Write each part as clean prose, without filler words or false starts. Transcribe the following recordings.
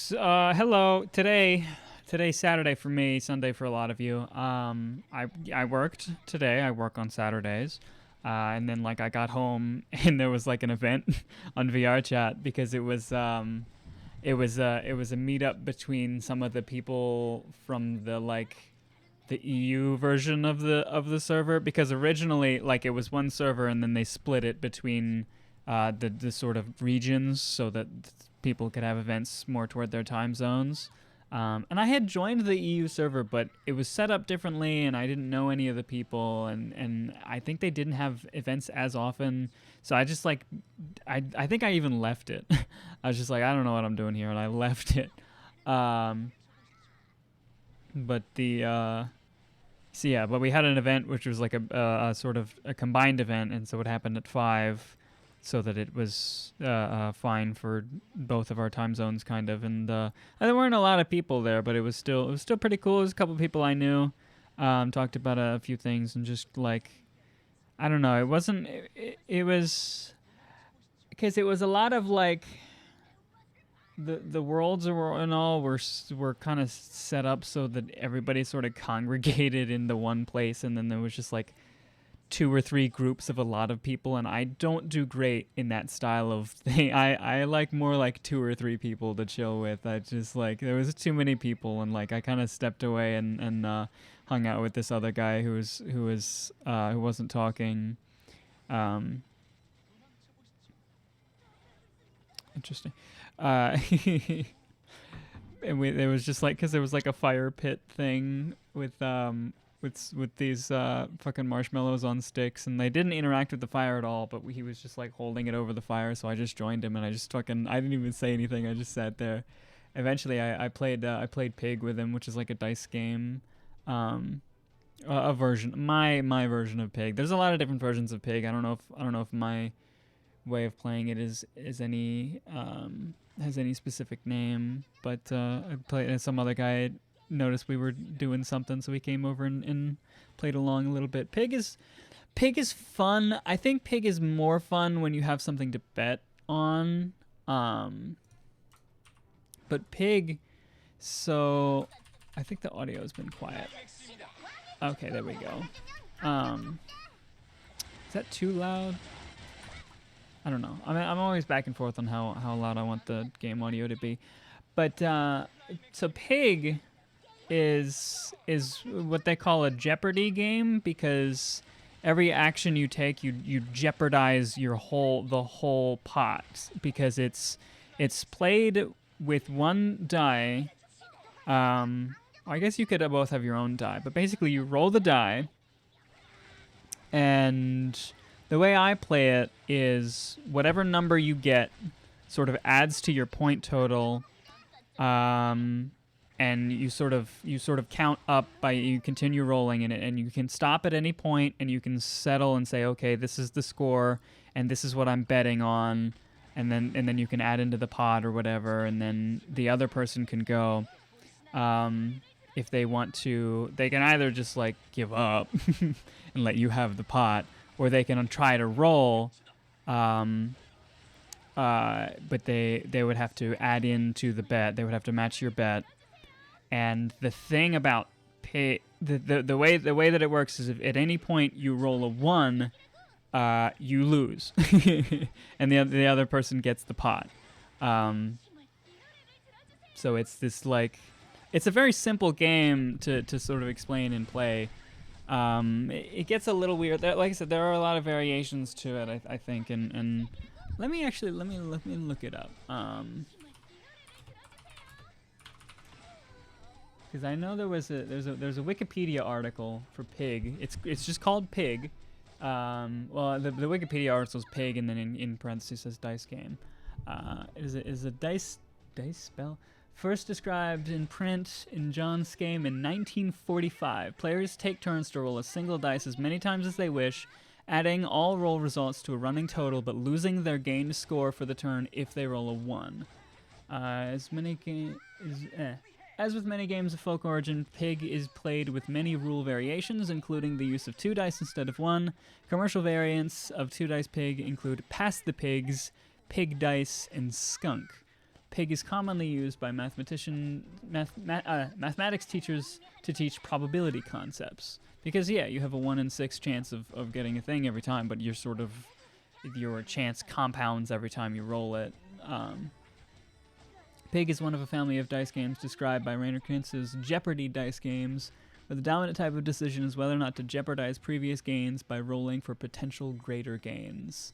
Hello. Today's Saturday for me, Sunday for a lot of you. I worked today. I work on Saturdays. And then like I got home and there was like an event on VR chat because it was a meetup between some of the people from the EU version of the server, because originally like it was one server and then they split it between the sort of regions so that people could have events more toward their time zones. And I had joined the EU server, but it was set up differently, and I didn't know any of the people, and I think they didn't have events as often. So I just like, I think I even left it. I was just like, I don't know what I'm doing here, and I left it. But but we had an event which was like a sort of a combined event, and so it happened at 5, so that it was fine for both of our time zones, kind of. And there weren't a lot of people there, but it was still pretty cool. There was a couple of people I knew, talked about a few things, and just like, I don't know, it wasn't. It was because it was a lot of like the worlds and all were kind of set up so that everybody sort of congregated in the one place, and then there was just like 2 or 3 groups of a lot of people, and I don't do great in that style of thing. I like more like 2 or 3 people to chill with. I just like, there was too many people, and like I kind of stepped away and hung out with this other guy who wasn't talking. Interesting. And there was just like, because there was like a fire pit thing with these fucking marshmallows on sticks, and they didn't interact with the fire at all, but he was just like holding it over the fire, so I just joined him, and I didn't even say anything. I just sat there. Eventually I played Pig with him, which is like a dice game, a version, my version of Pig. There's a lot of different versions of Pig. I don't know if my way of playing it is any has any specific name, but I played, and some other guy noticed we were doing something, so he came over and played along a little bit. Pig is fun. I think Pig is more fun when you have something to bet on. But Pig, so I think the audio has been quiet. Okay, there we go. Is that too loud? I don't know. I mean, I'm always back and forth on how loud I want the game audio to be. But so Pig is what they call a Jeopardy game, because every action you take, you jeopardize the whole pot, because it's played with one die. I guess you could both have your own die, but basically you roll the die, and the way I play it is whatever number you get sort of adds to your point total. And you sort of count up by, you continue rolling in it, and you can stop at any point, and you can settle and say, okay, this is the score, and this is what I'm betting on, and then you can add into the pot or whatever, and then the other person can go. If they want to, they can either just like give up and let you have the pot, or they can try to roll. But they would have to add into the bet. They would have to match your bet. And the thing about Pig, the way that it works is, if at any point you roll a 1, you lose, and the other person gets the pot. So it's this like, it's a very simple game to sort of explain and play. It gets a little weird. Like I said, there are a lot of variations to it, I think, and let me look it up. Because I know there's a Wikipedia article for Pig. It's just called Pig. Well, the Wikipedia article is Pig, and then in parentheses says dice game. Is a dice spell first described in print in John Skame in 1945. Players take turns to roll a single dice as many times as they wish, adding all roll results to a running total, but losing their gained score for the turn if they roll a 1. As with many games of folk origin, Pig is played with many rule variations, including the use of 2 dice instead of 1. Commercial variants of 2 dice Pig include Pass the Pigs, Pig Dice, and Skunk. Pig is commonly used by mathematics teachers to teach probability concepts. Because, yeah, you have a 1 in 6 chance of getting a thing every time, but you're sort of, your chance compounds every time you roll it. Pig is one of a family of dice games described by Rainer Kuntz's Jeopardy dice games, where the dominant type of decision is whether or not to jeopardize previous gains by rolling for potential greater gains.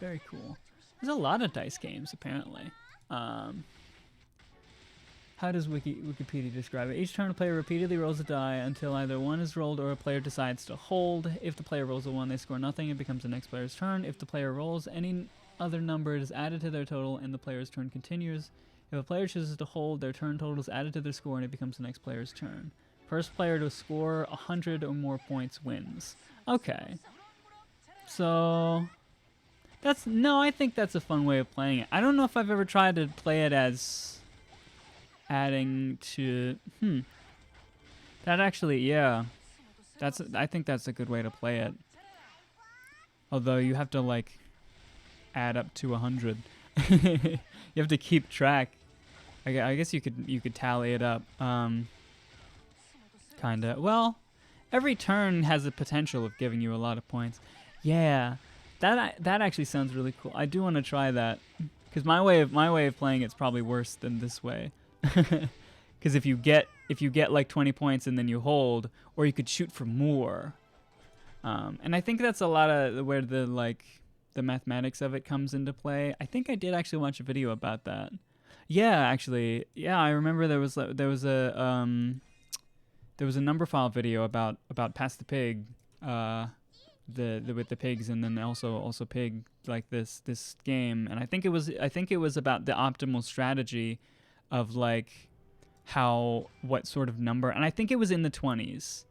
Very cool. There's a lot of dice games, apparently. How does Wikipedia describe it? Each turn, a player repeatedly rolls a die until either 1 is rolled or a player decides to hold. If the player rolls a 1, they score nothing. It becomes the next player's turn. If the player rolls any other number, it is added to their total, and the player's turn continues. If a player chooses to hold, their turn total is added to their score, and it becomes the next player's turn. First player to score 100 or more points wins. Okay. So... I think that's a fun way of playing it. I don't know if I've ever tried to play it as adding to... That actually, yeah. I think that's a good way to play it. Although you have to, like, add up to 100. You have to keep track. I guess you could tally it up. Kinda. Well, every turn has the potential of giving you a lot of points. Yeah. That actually sounds really cool. I do want to try that, because my way of playing it's probably worse than this way. Because if you get like 20 points and then you hold, or you could shoot for more. And I think that's a lot of where the mathematics of it comes into play. I think I did actually watch a video about that. Yeah, actually, yeah, I remember there was a number file video about Pass the Pig. With the pigs, and then also Pig, like this game, and I think it was about the optimal strategy of like what sort of number, and I think it was in the 20s.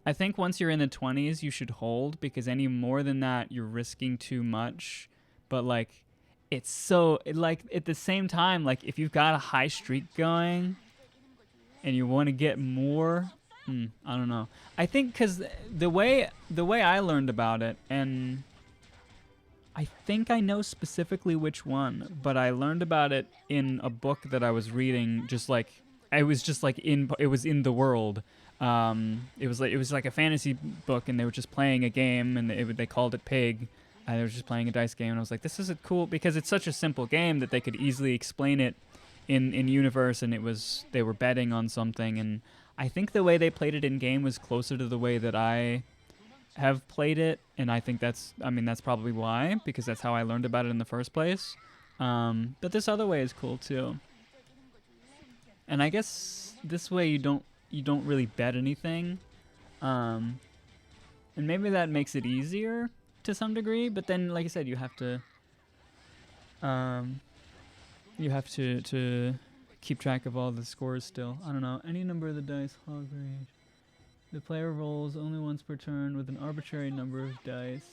I think once you're in the 20s you should hold, because any more than that you're risking too much. But like it's so like at the same time, like if you've got a high streak going and you want to get more, I don't know. I think because the way I learned about it, and I think I know specifically which one, but I learned about it in a book that I was reading. It was in the world. It was like a fantasy book, and they were just playing a game, and they called it Pig. They were just playing a dice game, and I was like, this is cool, because it's such a simple game that they could easily explain it in universe, and they were betting on something, and I think the way they played it in game was closer to the way that I have played it, and I think that's probably why, because that's how I learned about it in the first place. But this other way is cool too. And I guess this way you don't really bet anything. And maybe that makes it easier to some degree, but then like I said, you have to keep track of all the scores still. I don't know. Any number of the dice hog range. The player rolls only once per turn with an arbitrary number of dice.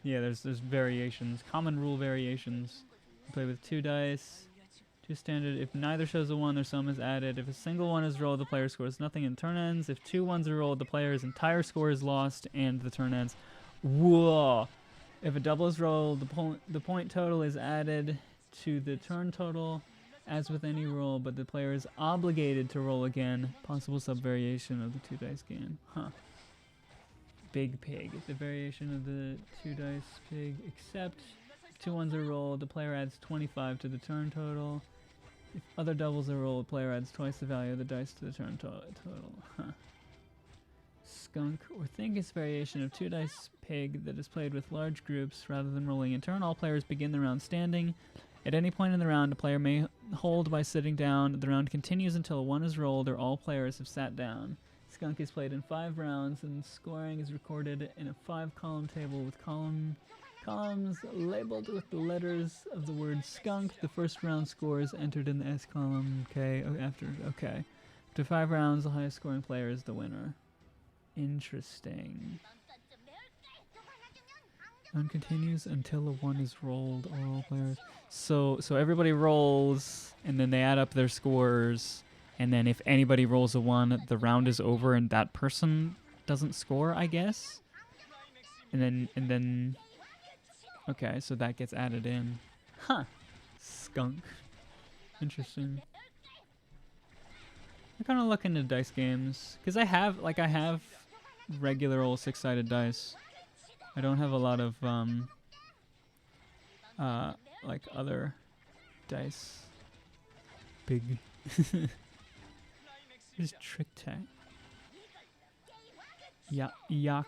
Yeah, there's variations. Common rule variations. You play with 2 dice. 2 standard. If neither shows a 1, their sum is added. If a single 1 is rolled, the player scores nothing and turn ends. If 2 1s are rolled, the player's entire score is lost and the turn ends. Whoa! If a double is rolled, the point total is added to the turn total, as with any roll, but the player is obligated to roll again. Possible subvariation of the 2 dice game. Big Pig. The variation of the 2 dice pig, except if 2 1s are rolled, the player adds 25 to the turn total. If other doubles are rolled, the player adds twice the value of the dice to the turn total. Skunk or Thinkus variation of 2 dice pig that is played with large groups rather than rolling in turn. All players begin the round standing. At any point in the round, a player may hold by sitting down. The round continues until a 1 is rolled or all players have sat down. Skunk is played in 5 rounds, and scoring is recorded in a 5-column table with columns labeled with the letters of the word skunk. The first round score is entered in the S column. After 5 rounds, the highest scoring player is the winner. Interesting. Round continues until a 1 is rolled, or all players. So everybody rolls, and then they add up their scores, and then if anybody rolls a 1, the round is over, and that person doesn't score, I guess. And then Okay, so that gets added in. Huh. Skunk. Interesting. I kind of look into dice games because I have regular old 6-sided dice. I don't have a lot of like other dice. Big. Here's Trick Tech. Yahtzee.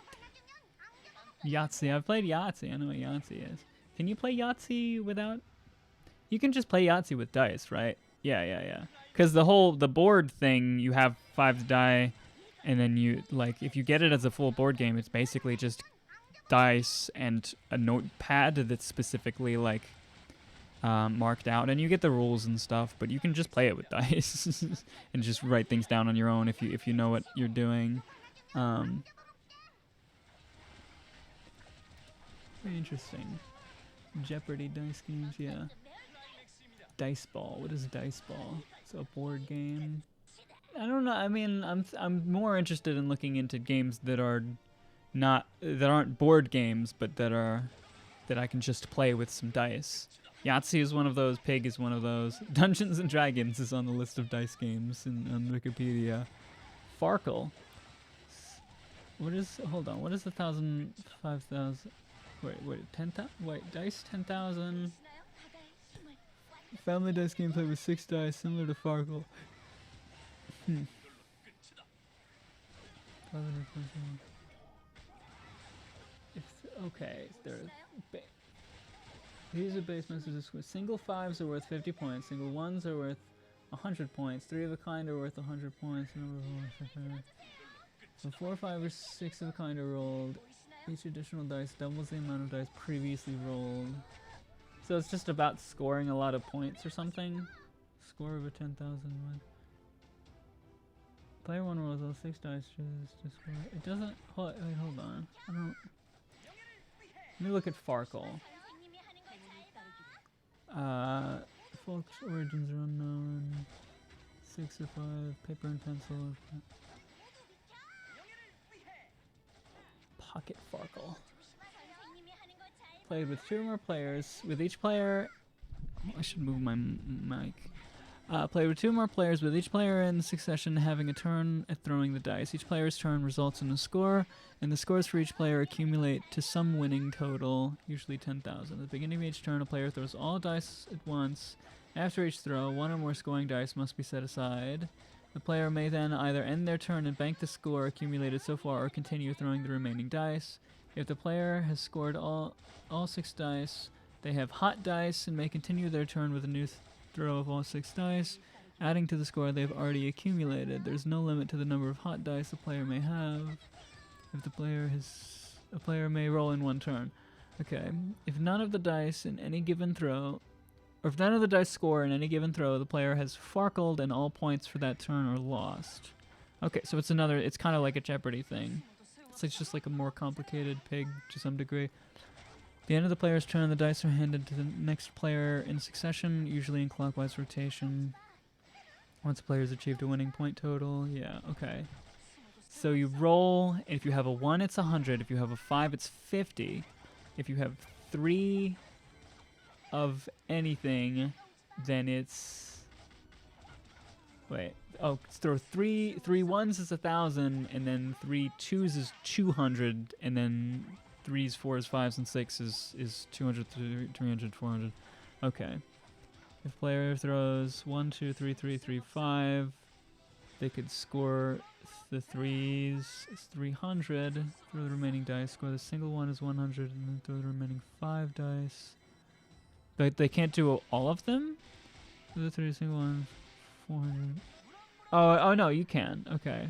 I've played Yahtzee. I know what Yahtzee is. Can you play Yahtzee without? You can just play Yahtzee with dice, right? Yeah. Because the board thing, you have 5 die, and then you if you get it as a full board game, it's basically just dice and a notepad that's specifically marked out, and you get the rules and stuff. But you can just play it with dice and just write things down on your own if you know what you're doing. Very interesting. Jeopardy dice games, yeah. Dice Ball. What is Dice Ball? It's a board game. I don't know. I mean, I'm more interested in looking into games that aren't board games, but that I can just play with some dice. Yahtzee is one of those. Pig is one of those. Dungeons and Dragons is on the list of dice games on Wikipedia. Farkle. What is? Hold on. What is 1,000, 5,000? Wait, 10,000? Wait, dice 10,000. Family dice game played with 6 dice, similar to Farkle. Okay, these are base messages. Single 5s are worth 50 points. Single 1s are worth 100 points. 3 of a kind are worth 100 points. So 4, 5, or 6 of a kind are rolled. Each additional dice doubles the amount of dice previously rolled. So it's just about scoring a lot of points or something. Score of a 10,000 one. Player 1 rolls all 6 dice to score. It doesn't. Wait, hold on. I don't. Let me look at Farkle. Folk's origins are unknown. 6 or 5. Paper and pencil. Pocket Farkle. Played with 2 or more players. With each player... I should move my mic. Played with 2 or more players, with each player in succession having a turn at throwing the dice. Each player's turn results in a score, and the scores for each player accumulate to some winning total, usually 10,000. At the beginning of each turn, a player throws all dice at once. After each throw, 1 or more scoring dice must be set aside. The player may then either end their turn and bank the score accumulated so far, or continue throwing the remaining dice. If the player has scored all 6 dice, they have hot dice and may continue their turn with a new throw of all 6 dice, adding to the score they've already accumulated. There's no limit to the number of hot dice a player may have. If the player a player may roll in 1 turn. Okay. If none of the dice in any given throw, or if none of the dice score in any given throw, the player has farkled and all points for that turn are lost. Okay, so it's kind of like a Jeopardy thing. It's just like a more complicated pig to some degree. At the end of the player's turn, the dice are handed to the next player in succession, usually in clockwise rotation. Once the player has achieved a winning point total, yeah, okay. So you roll, and if you have a 1, it's 100. If you have a 5, it's 50. If you have 3 of anything, then it's... Wait. Oh, throw 3 1s is 1,000, and then 3 2s is 200, and then 3s, 4s, 5s, and 6s is 200, 300, 400. Okay. If player throws 1, 2, 3, 3, 3, 5, they could score the 3s is 300. Throw the remaining dice. Score the single 1 is 100, and then throw the remaining 5 dice. But they can't do all of them? The 3 single 1, 400. Oh no, you can. Okay.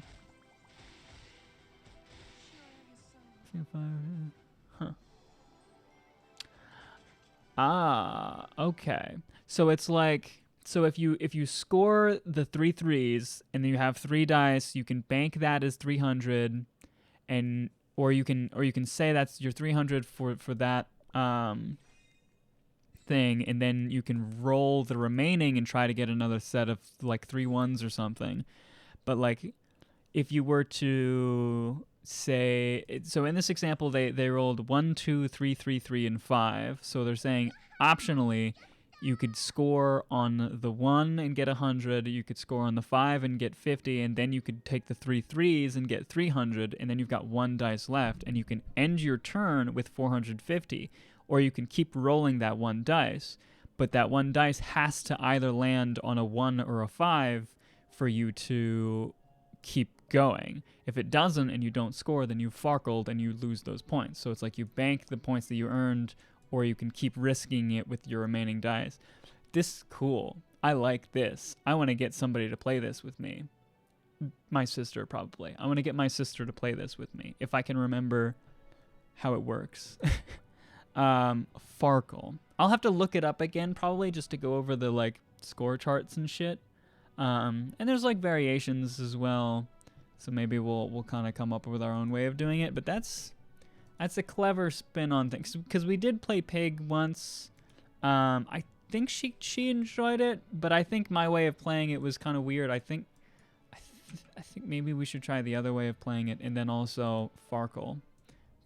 Huh. Ah, okay. So it's like, so if you score the 3 3s and then you have 3 dice, you can bank that as 300, and or you can say that's your 300 for that thing, and then you can roll the remaining and try to get another set of like 3 1s or something. But like if you were to say, so in this example, they rolled 1, 2, 3, 3, 3, and 5. So they're saying optionally, you could score on the 1 and get 100. You could score on the 5 and get 50, and then you could take the 3 threes and get 300, and then you've got 1 dice left, and you can end your turn with 450, or you can keep rolling that 1 dice. But that 1 dice has to either land on a 1 or a 5 for you to keep going. If it doesn't and you don't score, then you've farkled and you lose those points. So it's like you bank the points that you earned, or you can keep risking it with your remaining dice. This is cool. I like this. I want to get somebody to play this with me. My sister, probably. I want to get my sister to play this with me, if I can remember how it works. Farkle. I'll have to look it up again, probably, just to go over the, like, score charts and shit. And there's, like, variations as well. So maybe we'll kind of come up with our own way of doing it. But that's a clever spin on things, because we did play Pig once. I think she enjoyed it, but I think my way of playing it was kind of weird. I think maybe we should try the other way of playing it, and then also Farkle.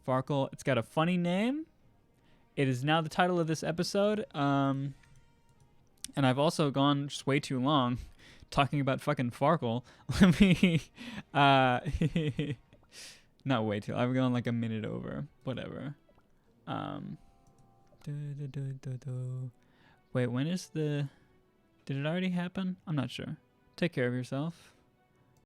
Farkle, it's got a funny name. It is now the title of this episode. And I've also gone just way too long talking about fucking Farkle. Let me not way too. I've gone like a minute over. Whatever. Wait, when is the... Did it already happen? I'm not sure. Take care of yourself.